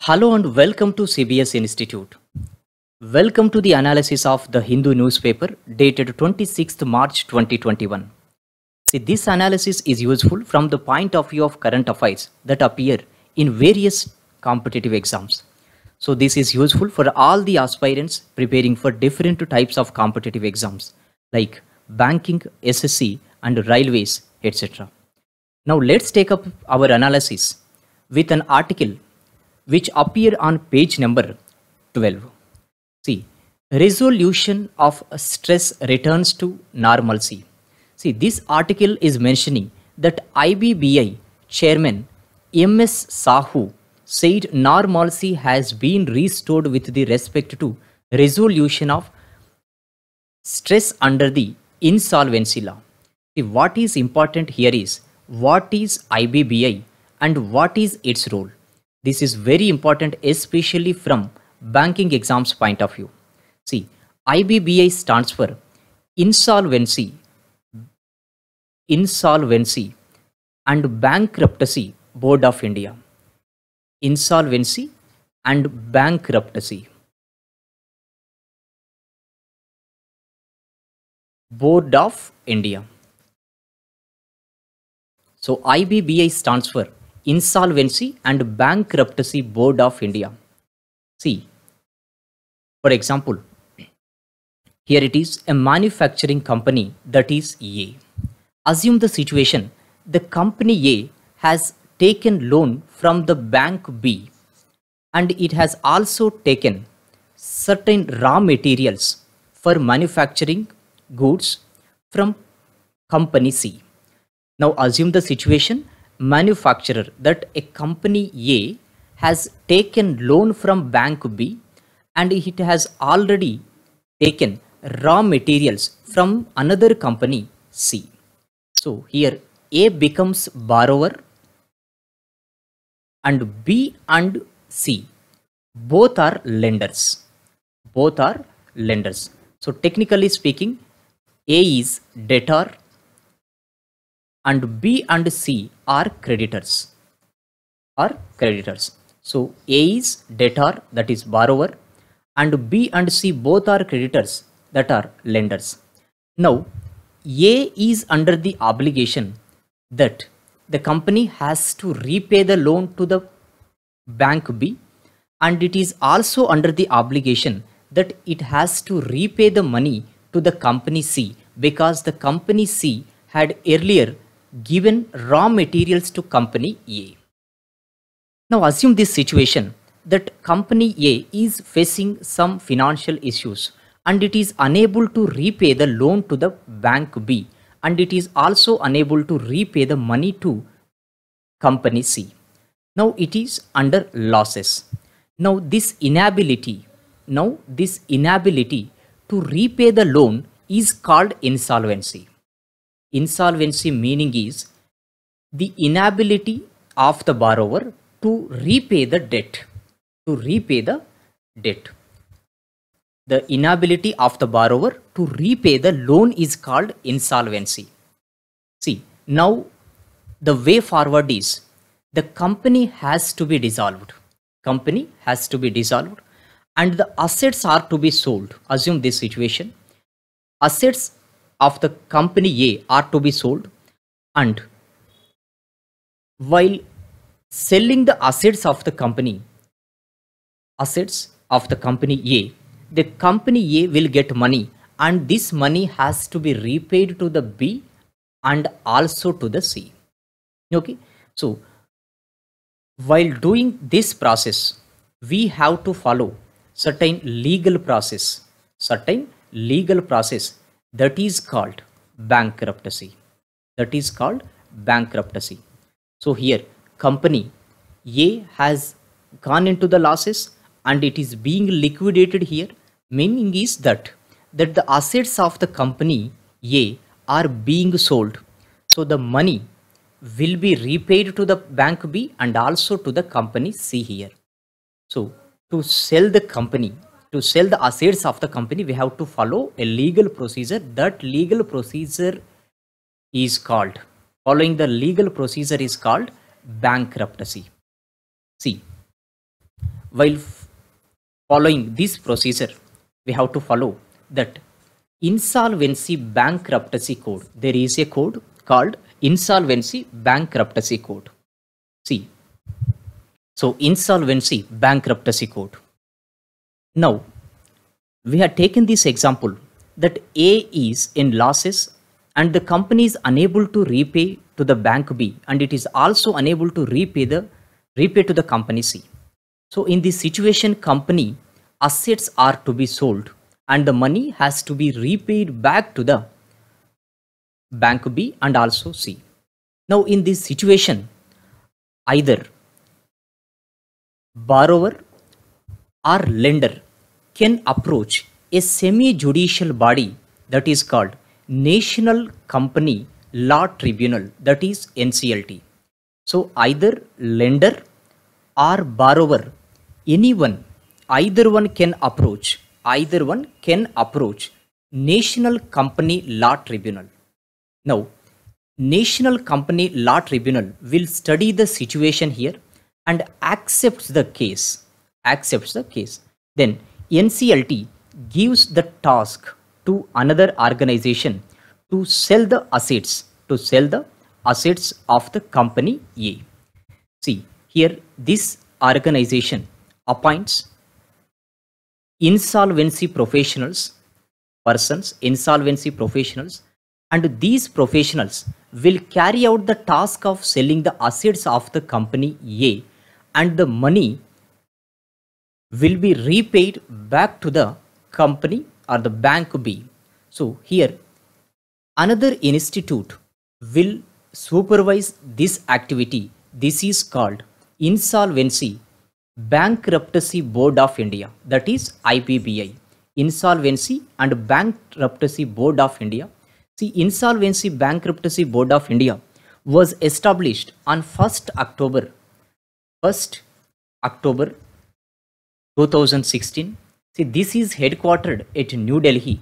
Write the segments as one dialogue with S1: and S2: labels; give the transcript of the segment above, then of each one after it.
S1: Hello and welcome to CBS Institute. Welcome to the analysis of the Hindu newspaper dated 26th March 2021. See, this analysis is useful from the point of view of current affairs that appear in various competitive exams. So this is useful for all the aspirants preparing for different types of competitive exams like banking, SSC and railways, etc. Now let's take up our analysis with an article which appear on page number 12. See, resolution of stress returns to normalcy. See, this article is mentioning that IBBI chairman MS Sahu said normalcy has been restored with the respect to resolution of stress under the insolvency law. See, what is important here is what is IBBI and what is its role. This is very important, especially from banking exams point of view. See, IBBI stands for Insolvency and Bankruptcy Board of India. Insolvency and Bankruptcy Board of India. So IBBI stands for Insolvency and Bankruptcy Board of India. See, for example, here it is a manufacturing company, that is A. Assume the situation, the company A has taken loan from the bank B and it has also taken certain raw materials for manufacturing goods from company C. Now assume the situation, manufacturer, that a company A has taken loan from bank B and it has already taken raw materials from another company C. So here A becomes borrower and B and C both are lenders. Both are lenders. So technically speaking, A is debtor and B and C are creditors. So A is debtor, that is borrower, and B and C both are creditors, that are lenders. Now A is under the obligation that the company has to repay the loan to the bank B, and it is also under the obligation that it has to repay the money to the company C because the company C had earlier given raw materials to company A. Now assume this situation that company A is facing some financial issues and it is unable to repay the loan to the bank B and it is also unable to repay the money to company C. Now it is under losses. Now this inability to repay the loan is called insolvency. Insolvency meaning is the inability of the borrower to repay the debt. The inability of the borrower to repay the loan is called insolvency. See, now the way forward is the company has to be dissolved. And the assets are to be sold. Assume this situation. Assets of the company A are to be sold, and while selling the assets of the company A, the company A will get money and this money has to be repaid to the B and also to the C. Okay, so while doing this process, we have to follow certain legal process that is called bankruptcy. So here company A has gone into the losses and it is being liquidated here, meaning is that the assets of the company A are being sold. So the money will be repaid to the bank B and also to the company C here. So to sell the assets of the company, we have to follow a legal procedure. That legal procedure is called, following the legal procedure is called bankruptcy. See, while following this procedure, we have to follow that insolvency bankruptcy code. There is a code called insolvency bankruptcy code. See, so insolvency bankruptcy code. Now, we have taken this example that A is in losses and the company is unable to repay to the bank B, and it is also unable to repay to the company C. So in this situation, company assets are to be sold and the money has to be repaid back to the bank B and also C. Now in this situation, either borrower or lender can approach a semi-judicial body that is called National Company Law Tribunal, that is NCLT. So either lender or borrower, either one can approach National Company Law Tribunal. Now, National Company Law Tribunal will study the situation here and accepts the case. Then NCLT gives the task to another organization to sell the assets of the company A. See, here this organization appoints insolvency professionals, and these professionals will carry out the task of selling the assets of the company A, and the money will be repaid back to the company or the bank B. So here another institute will supervise this activity. This is called Insolvency Bankruptcy Board of India, that is IBBI. Insolvency and Bankruptcy Board of India. See, Insolvency Bankruptcy Board of India was established on 1st October 2016. See, this is headquartered at New Delhi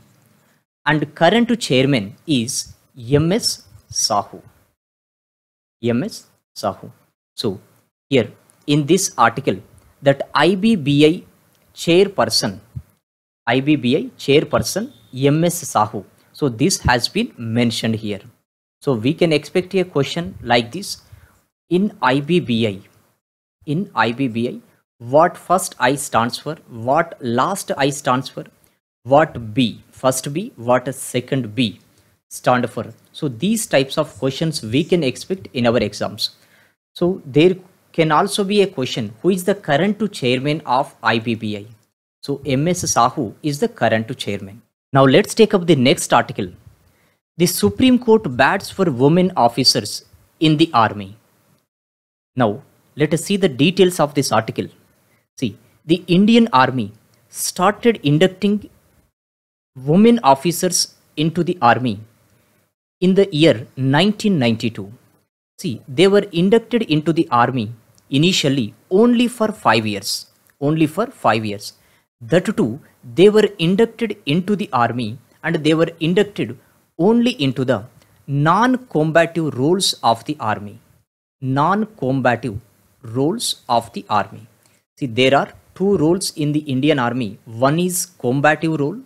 S1: and current chairman is MS Sahu. So here in this article, that IBBI chairperson MS Sahu. So this has been mentioned here. So we can expect a question like this. In IBBI, what first I stands for, what last I stands for, what B, first B, what second B stand for. So these types of questions we can expect in our exams. So there can also be a question, who is the current chairman of IBBI? So MS Sahu is the current chairman. Now let's take up the next article. The Supreme Court bans for women officers in the army. Now let us see the details of this article. See, the Indian Army started inducting women officers into the army in the year 1992. See, they were inducted into the army initially only for 5 years. That too, they were inducted into the army and they were inducted only into the non-combative roles of the army. See, there are two roles in the Indian Army. One is combative role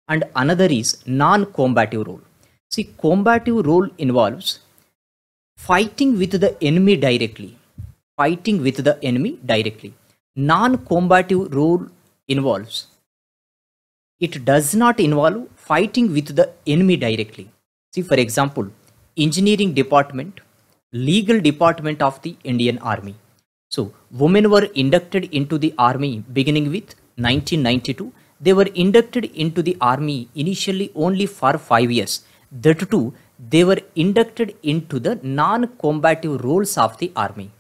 S1: and another is non-combative role. See, combative role involves fighting with the enemy directly. Non-combative role involves, it does not involve fighting with the enemy directly. See, for example, engineering department, legal department of the Indian Army. So women were inducted into the army beginning with 1992. They were inducted into the army initially only for 5 years. That too, they were inducted into the non-combative roles of the army.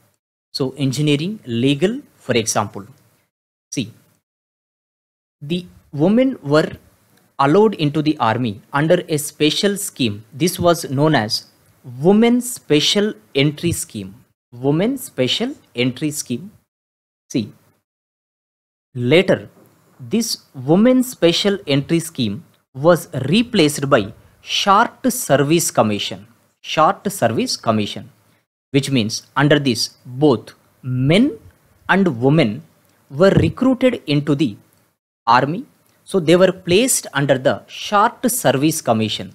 S1: So engineering, legal, for example. See, the women were allowed into the army under a special scheme. This was known as Women Special Entry Scheme. See, later this Women Special Entry Scheme was replaced by Short Service Commission, which means under this both men and women were recruited into the army. So they were placed under the short service commission,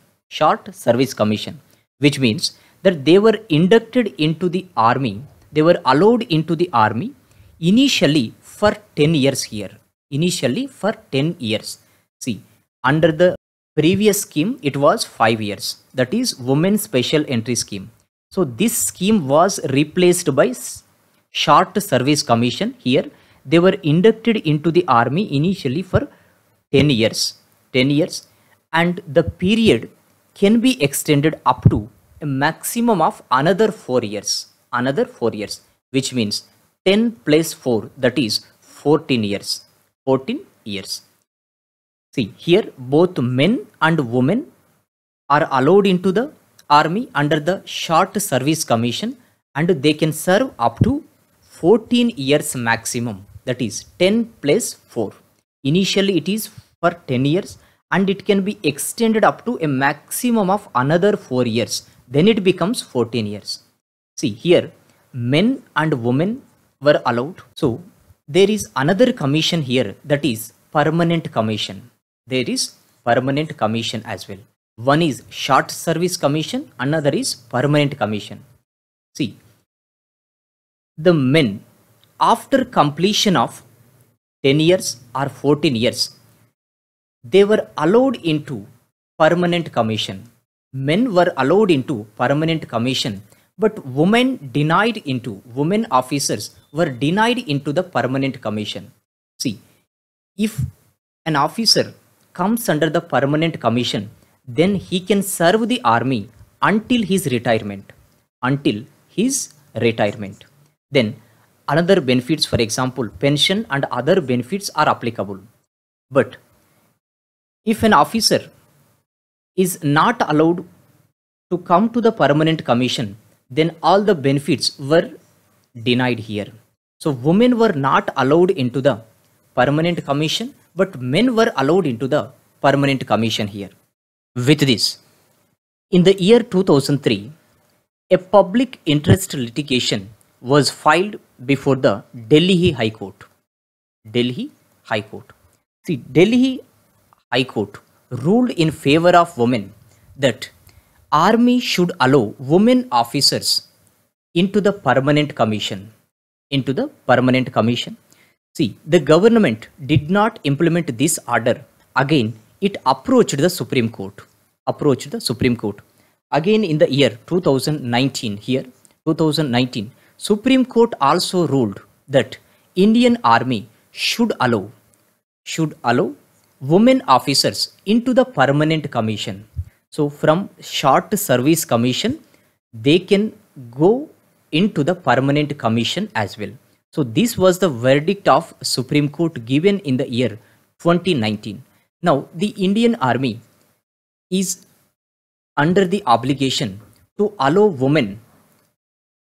S1: which means that they were inducted into the army. They were allowed into the army initially for 10 years here. Initially for 10 years. See, under the previous scheme, it was 5 years. That is Women's Special Entry Scheme. So this scheme was replaced by Short Service Commission. Here, they were inducted into the army initially for 10 years. 10 years. And the period can be extended up to a maximum of another 4 years. Another 4 years. Which means 10 plus 4, that is 14 years. 14 years. See, here both men and women are allowed into the army under the Short Service Commission, and they can serve up to 14 years maximum. That is 10 plus 4. Initially it is for 10 years and it can be extended up to a maximum of another 4 years. Then it becomes 14 years. See, here men and women were allowed. So there is another commission here, that is Permanent Commission. There is Permanent Commission as well. One is Short Service Commission, another is Permanent Commission. See, the men after completion of 10 years or 14 years, they were allowed into Permanent Commission. Men were allowed into Permanent Commission, but women officers were denied into the Permanent Commission. See, if an officer comes under the Permanent Commission, then he can serve the army until his retirement. Until his retirement. Then another benefits, for example, pension and other benefits are applicable. But if an officer is not allowed to come to the Permanent Commission, then all the benefits were denied here. So women were not allowed into the Permanent Commission, but men were allowed into the Permanent Commission here. With this, in the year 2003, a public interest litigation was filed before the Delhi High Court. Delhi High Court. See, Delhi High Court ruled in favor of women that army should allow women officers into the Permanent Commission. Into the Permanent Commission. See, the government did not implement this order. Again, it approached the Supreme Court. Again in the year 2019, here 2019, Supreme Court also ruled that Indian Army should allow women officers into the Permanent Commission. So from Short Service Commission, they can go into the Permanent Commission as well. So this was the verdict of Supreme Court given in the year 2019. Now the Indian Army is under the obligation to allow women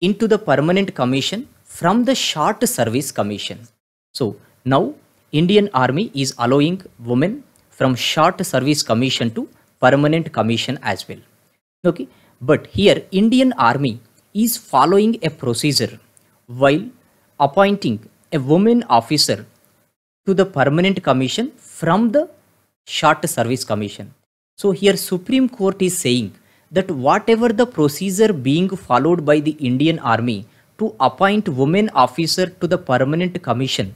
S1: into the Permanent Commission from the Short Service Commission. So now Indian Army is allowing women from Short Service Commission to Permanent Commission as well. Okay, but here Indian Army is following a procedure while appointing a woman officer to the Permanent Commission from the Short Service Commission. So here Supreme Court is saying that whatever the procedure being followed by the Indian Army to appoint women officer to the Permanent Commission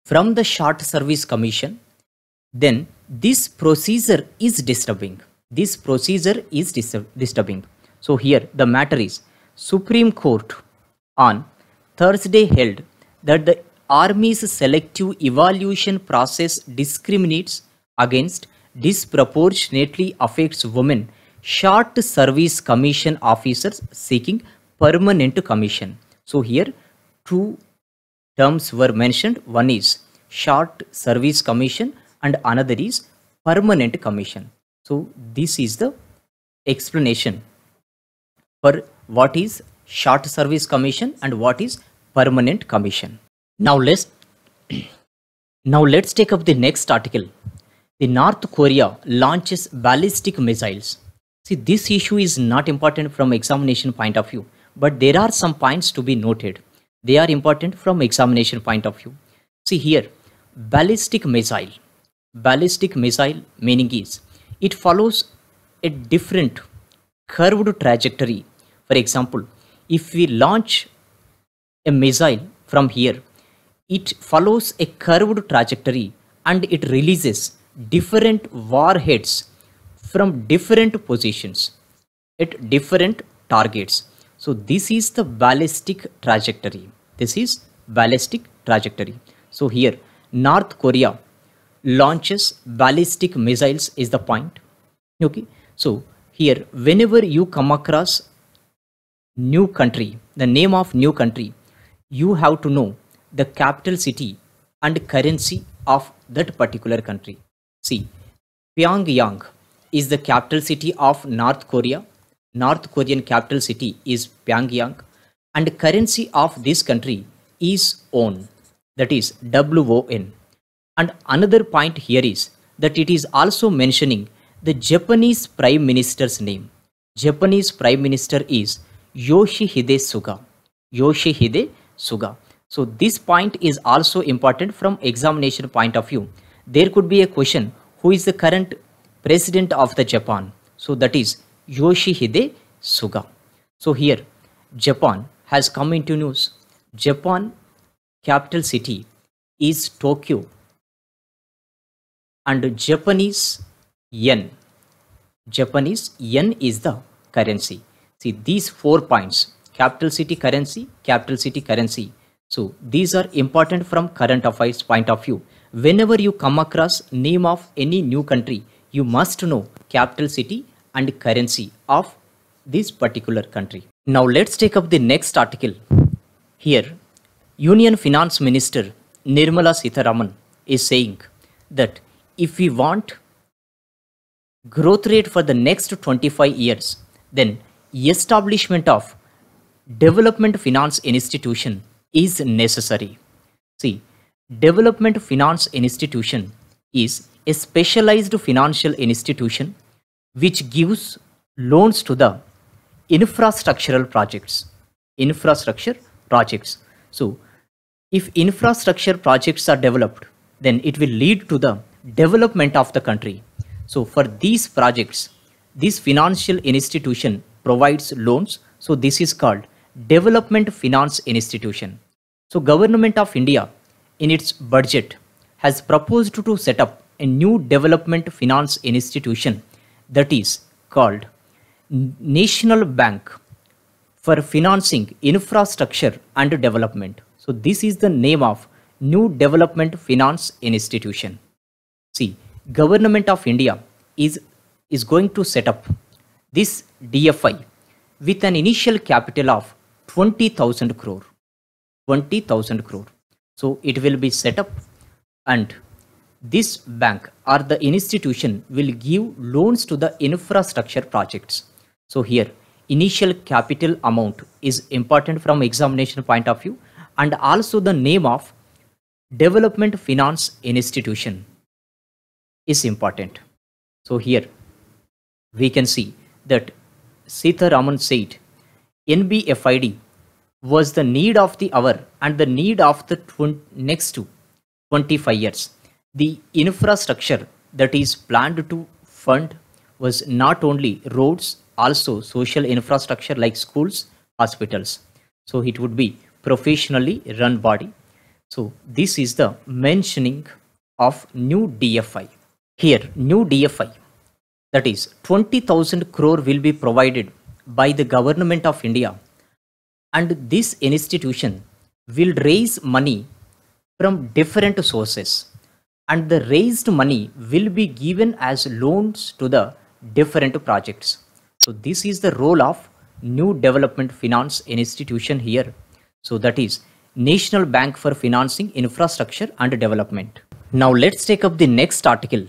S1: from the Short Service Commission, then this procedure is disturbing. This procedure is disturbing. So here the matter is Supreme Court on Thursday held that the Army's selective evaluation process discriminates against, disproportionately affects women Short Service Commission officers seeking Permanent Commission. So here two terms were mentioned. One is Short Service Commission and another is Permanent Commission. So this is the explanation for what is Short Service Commission and what is Permanent Commission. Now let's take up the next article. The North Korea launches ballistic missiles. See, this issue is not important from examination point of view, but there are some points to be noted. They are important from examination point of view. See here, ballistic missile. Ballistic missile meaning is it follows a different curved trajectory. For example, if we launch a missile from here, it follows a curved trajectory and it releases different warheads from different positions at different targets. So this is the ballistic trajectory. This is ballistic trajectory. So here North Korea launches ballistic missiles is the point. Okay. So here whenever you come across new country, the name of new country, you have to know the capital city and currency of that particular country. See, Pyongyang is the capital city of North Korea. North Korean capital city is Pyongyang, and currency of this country is won, that is WON. And another point here is that it is also mentioning the Japanese Prime Minister's name. Japanese Prime Minister is Yoshihide Suga. Yoshihide Suga. So this point is also important from examination point of view. There could be a question, who is the current president of the Japan? So that is Yoshihide Suga. So here Japan has come into news. Japan capital city is Tokyo and Japanese yen. Japanese yen is the currency. See these 4 points, capital city currency, capital city currency. So these are important from current affairs point of view. Whenever you come across name of any new country, you must know capital city and currency of this particular country. Now let's take up the next article. Here, Union Finance Minister Nirmala Sitharaman is saying that if we want growth rate for the next 25 years, then establishment of development finance institution is necessary. See, development finance institution is a specialized financial institution which gives loans to the infrastructural projects. Infrastructure projects. So, if infrastructure projects are developed, then it will lead to the development of the country. So, for these projects, this financial institution provides loans. So, this is called development finance institution. So, Government of India in its budget has proposed to set up a new development finance institution that is called National Bank for Financing Infrastructure and Development. So this is the name of new development finance institution. See, Government of India is going to set up this DFI with an initial capital of 20,000 crore. 20,000 crore. So it will be set up, and this bank or the institution will give loans to the infrastructure projects. So here initial capital amount is important from examination point of view, and also the name of development finance institution is important. So here we can see that Sitharaman said NBFID was the need of the hour and the need of the next 25 years. The infrastructure that is planned to fund was not only roads, also social infrastructure like schools, hospitals. So it would be professionally run body. So this is the mentioning of new DFI. Here new DFI, that is 20,000 crore will be provided by the Government of India, and this institution will raise money from different sources, and the raised money will be given as loans to the different projects. So this is the role of new development finance institution here. So that is National Bank for Financing Infrastructure and Development. Now let's take up the next article.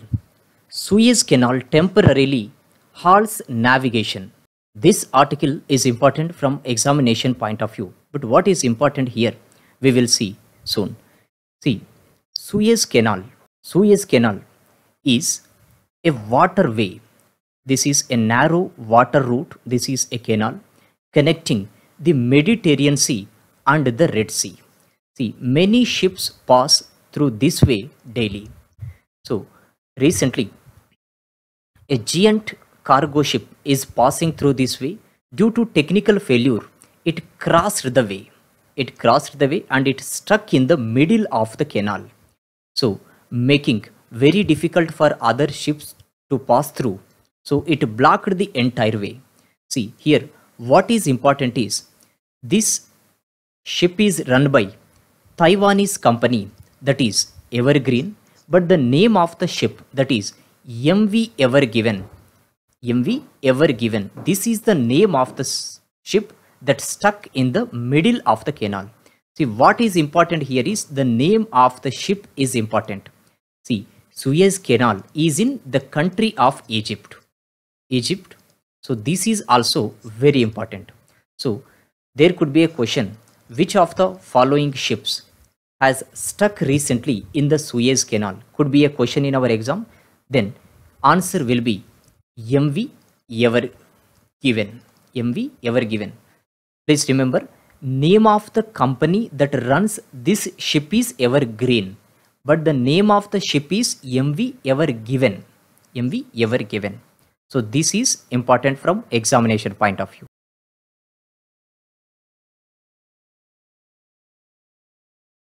S1: Suez Canal temporarily halts navigation. This article is important from examination point of view. But what is important here, we will see soon. See, Suez Canal. Suez Canal is a waterway. This is a narrow water route. This is a canal connecting the Mediterranean Sea and the Red Sea. See, many ships pass through this way daily. So, recently, a giant cargo ship is passing through this way. Due to technical failure, it crossed the way. It crossed the way and it stuck in the middle of the canal. So, making very difficult for other ships to pass through. So, it blocked the entire way. See, here, what is important is this ship is run by Taiwanese company, that is Evergreen, but the name of the ship, that is MV Ever Given. MV Ever Given. This is the name of the ship that stuck in the middle of the canal. See, what is important here is the name of the ship is important. See, Suez Canal is in the country of Egypt. Egypt. So this is also very important. So there could be a question, which of the following ships has stuck recently in the Suez Canal? Could be a question in our exam. Then answer will be MV Ever Given. MV Ever Given. Please remember, name of the company that runs this ship is Evergreen, but the name of the ship is MV Ever Given. MV Ever Given. So this is important from examination point of view.